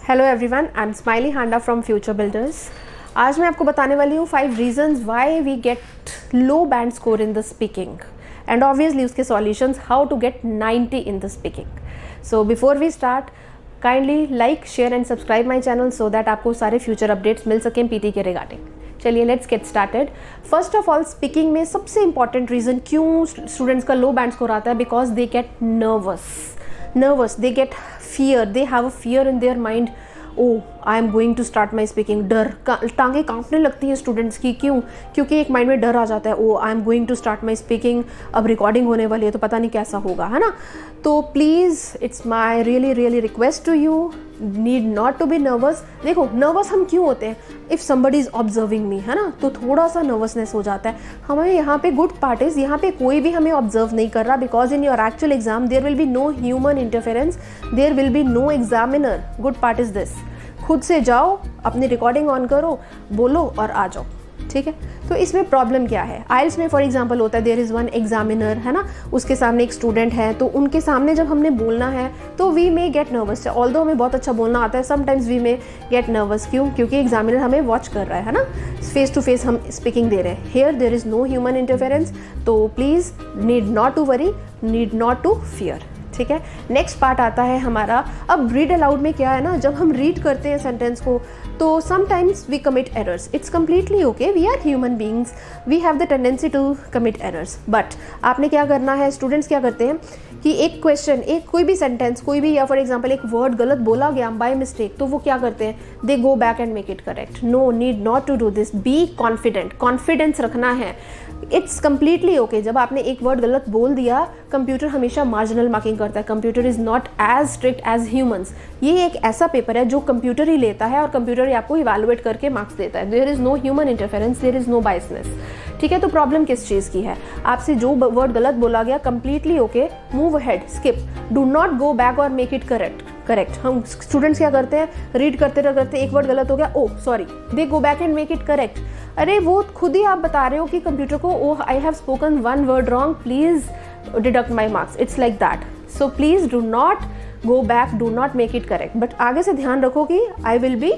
Hello everyone, I am Smiley Handa from Future Builders. आज मैं आपको बताने वाली हूँ 5 reasons why we get low band score in the speaking and obviously उसके solutions how to get 90 in the speaking. So before we start, kindly like, share and subscribe my channel so that आपको सारे future updates मिल सकें PT के regarding. चलिए let's get started. First of all, speaking में सबसे important reason क्यों students का लो band score आता है, because they get nervous, they get fear, they have a fear in their mind. oh I am going to start my speaking. डर, टांगे कांपने लगती हैं स्टूडेंट्स की। क्यों? क्योंकि एक माइंड में डर आ जाता है, oh I am going to start my speaking, अब रिकॉर्डिंग होने वाली है तो पता नहीं कैसा होगा, है ना। तो please it's my really request to you, need not to be nervous. देखो, नर्वस हम क्यों होते हैं? If somebody is observing me, है ना, तो थोड़ा सा नर्वसनेस हो जाता है हमें। यहाँ पे गुड पार्ट इज़, यहाँ पे कोई भी हमें ऑब्जर्व नहीं कर रहा, because in your actual exam there will be no human interference, there will be no examiner. Good part is this, खुद से जाओ, अपनी रिकॉर्डिंग ऑन करो, बोलो और आ जाओ, ठीक है। तो इसमें प्रॉब्लम क्या है? आइल्स में फॉर एग्जांपल होता है देयर इज़ वन एग्जामिनर, है ना, उसके सामने एक स्टूडेंट है, तो उनके सामने जब हमने बोलना है तो we may get nervous. Although हमें बहुत अच्छा बोलना आता है, sometimes we may get nervous. क्यों? क्योंकि एग्जामिनर हमें वॉच कर रहा है ना, फेस टू फेस हम स्पीकिंग दे रहे हैं। Here there is no human interference, तो please need not to worry, need not to fear, ठीक है। नेक्स्ट पार्ट आता है हमारा, अब रीड अलाउड में क्या है ना, जब हम रीड करते हैं सेंटेंस को तो sometimes we commit errors. It's completely okay, we are human beings, we have the tendency to commit errors. But आपने क्या करना है, स्टूडेंट्स क्या करते हैं कि एक क्वेश्चन, एक कोई भी सेंटेंस, कोई भी, या फॉर एग्जाम्पल एक वर्ड गलत बोला गया बाय मिस्टेक, तो वो क्या करते हैं, they go back and make it correct. No, need not to do this. Be confident, confidence रखना है। इट्स कम्प्लीटली ओके, जब आपने एक वर्ड गलत बोल दिया, कंप्यूटर हमेशा मार्जिनल मार्किंग करता है। Computer is not as strict as humans. ये एक ऐसा पेपर है जो कंप्यूटर ही लेता है और कंप्यूटर ही आपको इवैल्यूएट करके मार्क्स देता है। There is no human interference, there is no biasness, ठीक है। तो प्रॉब्लम किस चीज़ की है? आपसे जो वर्ड गलत बोला गया, completely okay, move ahead, skip, do not go back और मेक इट करेक्ट। हम स्टूडेंट्स क्या करते हैं, रीड करते एक वर्ड गलत हो गया, oh sorry, they go back and make it correct. अरे वो खुद ही आप बता रहे हो कि कंप्यूटर को, oh I have spoken one word wrong, please deduct my marks. It's like that. So please do not go back, do not make it correct. But आगे से ध्यान रखो कि I will be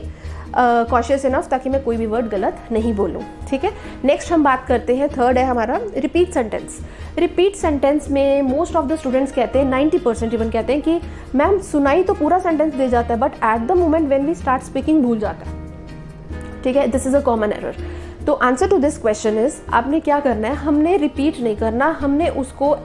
cautious enough, ताकि मैं कोई भी word गलत नहीं बोलूँ, ठीक है। नेक्स्ट हम बात करते हैं, थर्ड है हमारा रिपीट सेंटेंस। रिपीट सेंटेंस में मोस्ट ऑफ द स्टूडेंट्स कहते हैं, 90% इवन कहते हैं कि मैम सुनाई तो पूरा सेंटेंस दे जाता है, but at the moment when we start speaking भूल जाता है, ठीक है। This is a common error. तो answer to this question is, आपने क्या करना है, हमने रिपीट नहीं करना, हमने उसको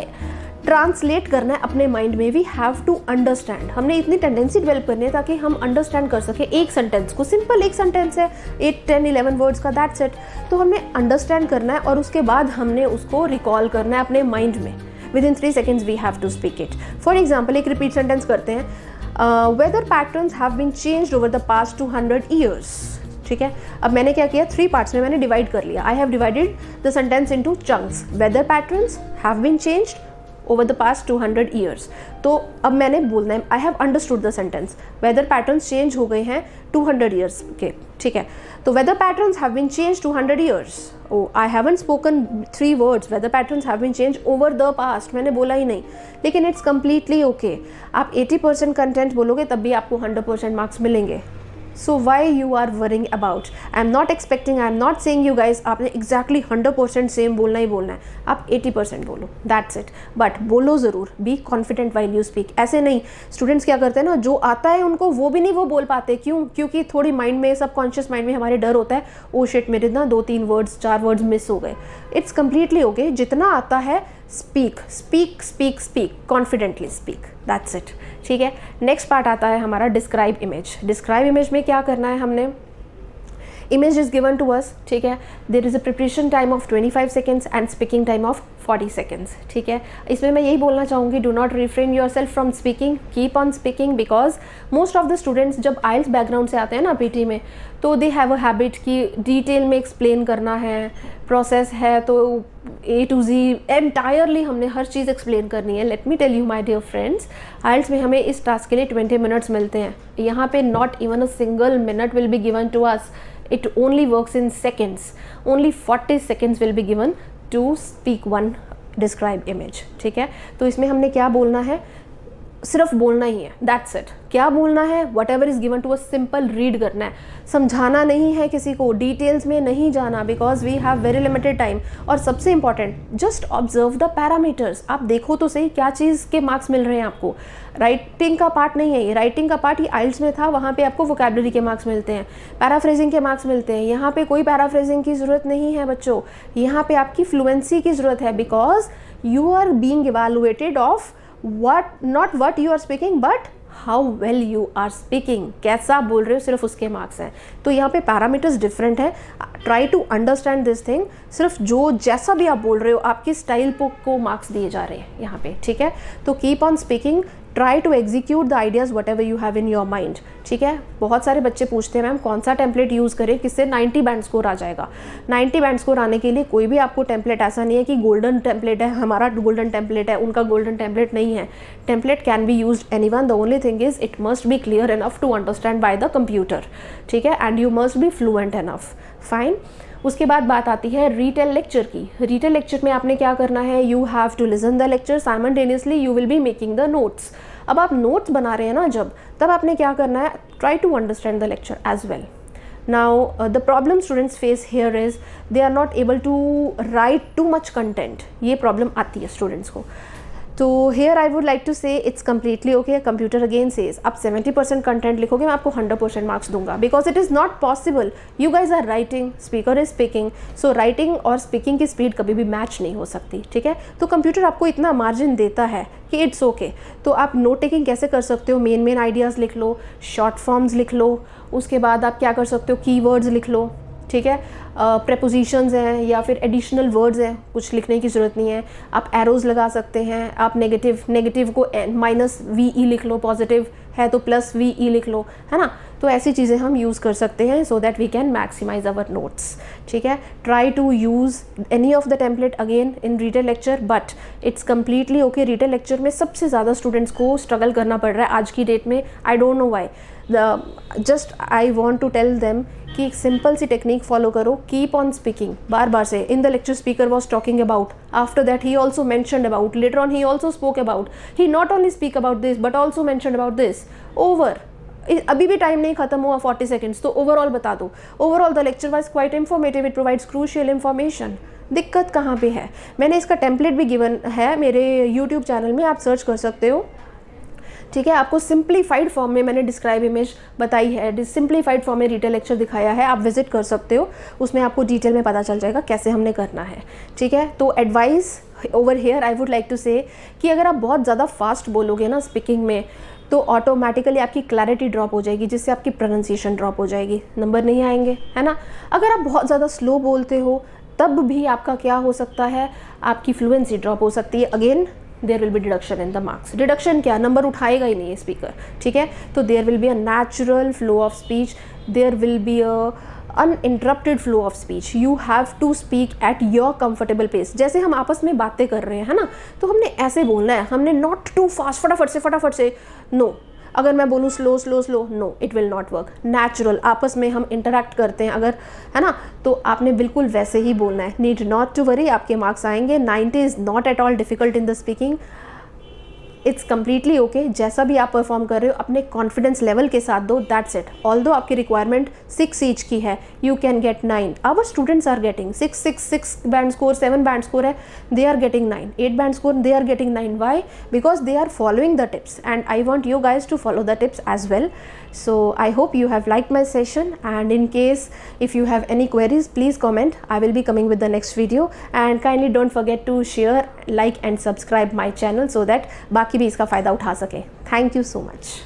ट्रांसलेट करना है अपने माइंड में। वी हैव टू अंडरस्टैंड, हमने इतनी टेंडेंसी डेवलप करनी है ताकि हम अंडरस्टैंड कर सके एक सेंटेंस को। सिंपल एक सेंटेंस है 8, 10, 11 वर्ड्स का, दैट्स इट। तो हमने अंडरस्टैंड करना है और उसके बाद हमने उसको रिकॉल करना है अपने माइंड में। Within 3 seconds we have to speak it. For example, एक रिपीट सेंटेंस करते हैं, weather patterns have been changed over the past 200 years, ठीक है। अब मैंने क्या किया, 3 पार्ट्स में मैंने डिवाइड कर लिया। I have divided the sentence into chunks. Weather patterns have been changed over the past 200 years। तो अब मैंने बोलना है, I have understood the sentence, weather patterns change हो गए हैं 200 years के, ठीक है। तो weather patterns have been change 200 years। Oh I haven't spoken 3 words, weather patterns have been change over the past, मैंने बोला ही नहीं, लेकिन इट्स कम्प्लीटली ओके। आप 80% कंटेंट बोलोगे तब भी आपको 100% मार्क्स मिलेंगे। So why you are worrying about? I am not expecting, I am not saying you guys आपने exactly 100% सेम बोलना ही बोलना है, आप 80% बोलो, that's it। बट बोलो ज़रूर, be confident while you speak। ऐसे नहीं, स्टूडेंट्स क्या करते हैं ना, जो आता है उनको वो भी नहीं वो बोल पाते। क्यों? क्योंकि थोड़ी माइंड में, सबकॉन्शियस माइंड में हमारे डर होता है, ओ शिट मेरे ना 2-3 वर्ड्स 4 वर्ड्स मिस हो गए। इट्स कम्प्लीटली ओके, जितना आता है speak speak speak speak, confidently speak, that's it, ठीक है। नेक्स्ट पार्ट आता है हमारा डिस्क्राइब इमेज। डिस्क्राइब इमेज में क्या करना है हमने, image is given to us, ठीक है। There is a preparation time of 25 seconds and speaking time of 40 seconds, ठीक है। इसमें मैं यही बोलना चाहूँगी, do not refrain yourself from speaking, keep on speaking, because most of the students जब आइल्स बैकग्राउंड से आते हैं ना पीटी में, तो दे हैव अ हैबिट कि डिटेल में एक्सप्लेन करना है, प्रोसेस है तो A to Z एंटायरली हमने हर चीज़ एक्सप्लेन करनी है। Let me tell you my dear friends, IELTS में हमें इस टास्क के लिए 20 minutes मिलते हैं। यहाँ पे not even a single minute will be given to us, it only works in seconds, only 40 seconds will be given to speak one describe image, ठीक है। तो इसमें हमने क्या बोलना है, सिर्फ बोलना ही है, दैट्स इट। क्या बोलना है? Whatever is given to us, simple read करना है, समझाना नहीं है किसी को, डिटेल्स में नहीं जाना, because we have very limited time. और सबसे important, just observe the parameters. आप देखो तो सही क्या चीज़ के मार्क्स मिल रहे हैं आपको। राइटिंग का पार्ट नहीं है ये, राइटिंग का पार्ट ये आइल्स में था, वहाँ पे आपको वोकैबुलरी के मार्क्स मिलते हैं, पैराफ्रेजिंग के मार्क्स मिलते हैं। यहाँ पे कोई पैराफ्रेजिंग की ज़रूरत नहीं है बच्चों, यहाँ पे आपकी फ्लुएंसी की ज़रूरत है, because you are being evaluated of not what you are speaking but how well you are speaking, कैसा आप बोल रहे हो, सिर्फ उसके मार्क्स हैं। तो यहाँ पे पैरामीटर्स डिफरेंट है, try to understand this thing. सिर्फ जो जैसा भी आप बोल रहे हो आपकी स्टाइल को मार्क्स दिए जा रहे हैं यहाँ पे, ठीक है। तो keep on speaking, try to execute the ideas whatever you have in your mind, ठीक है। बहुत सारे बच्चे पूछते हैं मैम कौन सा टेम्पलेट यूज़ करें किससे 90 बैंड स्कोर आ जाएगा। 90 बैंड स्कोर आने के लिए कोई भी आपको टेम्पलेट ऐसा नहीं है कि गोल्डन टेम्पलेट है, हमारा गोल्डन टेम्पलेट है, उनका गोल्डन टेम्पलेट नहीं है। Template can be used anyone, the only thing is it must be clear enough to understand by the computer, ठीक है, and you must be fluent enough, fine. उसके बाद बात आती है रीटेल लेक्चर की। रीटेल लेक्चर में आपने क्या करना है, you have to listen the lecture, simultaneously you will be making the notes. अब आप नोट्स बना रहे हैं ना जब, तब आपने क्या करना है, try to understand the lecture as well. Now the problem students face here is they are not able to write too much content, ये प्रॉब्लम आती है स्टूडेंट्स को। तो here I would like to say it's completely okay. Computer again says आप 70% content लिखोगे, मैं आपको 100% marks दूंगा, because it is not possible. You guys are writing, speaker is speaking, so writing और स्पीकिंग की स्पीड कभी भी मैच नहीं हो सकती, ठीक है। तो कंप्यूटर आपको इतना मार्जिन देता है कि इट्स ओके। तो आप नोट टेकिंग कैसे कर सकते हो, मेन आइडियाज़ लिख लो, शॉर्ट फॉर्म्स लिख लो, उसके बाद आप क्या कर सकते हो, कीवर्ड्स लिख लो, ठीक है। प्रेपोजिशंस हैं या फिर एडिशनल वर्ड्स हैं, कुछ लिखने की ज़रूरत नहीं है। आप एरोज़ लगा सकते हैं, आप नेगेटिव को -VE लिख लो, पॉजिटिव है तो +VE लिख लो, है ना। तो ऐसी चीज़ें हम यूज़ कर सकते हैं so that we can maximize our notes, ठीक है। Try to use any of the template again in retell lecture, but it's completely okay. Retell lecture में सबसे ज़्यादा स्टूडेंट्स को स्ट्रगल करना पड़ रहा है आज की डेट में, I don't know why. Just I want to tell them कि एक सिंपल सी टेक्निक फॉलो करो, कीप ऑन स्पीकिंग, बार बार से। In the lecture speaker was talking about, after that he also mentioned about, later on he also spoke about, he not only speak about this but also mentioned about this. Over, अभी भी time नहीं खत्म हुआ, 40 seconds, तो overall बता दो। Overall the lecture was quite informative, it provides crucial information. दिक्कत कहाँ पे है? मैंने इसका टेम्पलेट भी गिवन है मेरे यूट्यूब चैनल में, आप सर्च कर सकते हो, ठीक है। आपको सिंप्लीफाइड फॉर्म में मैंने डिस्क्राइब इमेज बताई है, सिंप्लीफाइड फॉर्म में रिटेल लेक्चर दिखाया है, आप विजिट कर सकते हो, उसमें आपको डिटेल में पता चल जाएगा कैसे हमने करना है, ठीक है। तो advice over here I would like to say कि अगर आप बहुत ज़्यादा फास्ट बोलोगे ना स्पीकिंग में, तो ऑटोमेटिकली आपकी क्लैरिटी ड्रॉप हो जाएगी, जिससे आपकी प्रोनाउंसिएशन ड्रॉप हो जाएगी, नंबर नहीं आएंगे, है ना। अगर आप बहुत ज़्यादा स्लो बोलते हो तब भी आपका क्या हो सकता है, आपकी फ्लुएंसी ड्रॉप हो सकती है। Again there will be deduction in the marks. Deduction क्या, नंबर उठाएगा ही नहीं है स्पीकर, ठीक है। तो there will be a natural flow of speech, there will be a uninterrupted flow of speech. You have to speak at your comfortable pace. जैसे हम आपस में बातें कर रहे हैं, है ना, तो हमने ऐसे बोलना है, हमने नॉट टू फास्ट, फटाफट से, नो। अगर मैं बोलूँ slow, no, it will not work. Natural, आपस में हम इंटरैक्ट करते हैं अगर, है ना, तो आपने बिल्कुल वैसे ही बोलना है। नीड नॉट टू वरी, आपके मार्क्स आएंगे। 90 is not at all difficult in the speaking, it's completely okay. जैसा भी आप परफॉर्म कर रहे हो अपने कॉन्फिडेंस लेवल के साथ दो, दैट्स इट। ऑल्दो आपकी रिक्वायरमेंट 6 ईच की है, you can get 9। Our students are getting 6 band score, 7 band score है, they are getting 9, 8 band score, they are getting 9। Why? Because they are following the tips and I want you guys to follow the tips as well. So I hope you have liked my session, and in case if you have any queries, please comment. I will be coming with the next video, and kindly don't forget to share, like and subscribe my channel so that बाकी भी इसका फ़ायदा उठा सके. Thank you so much.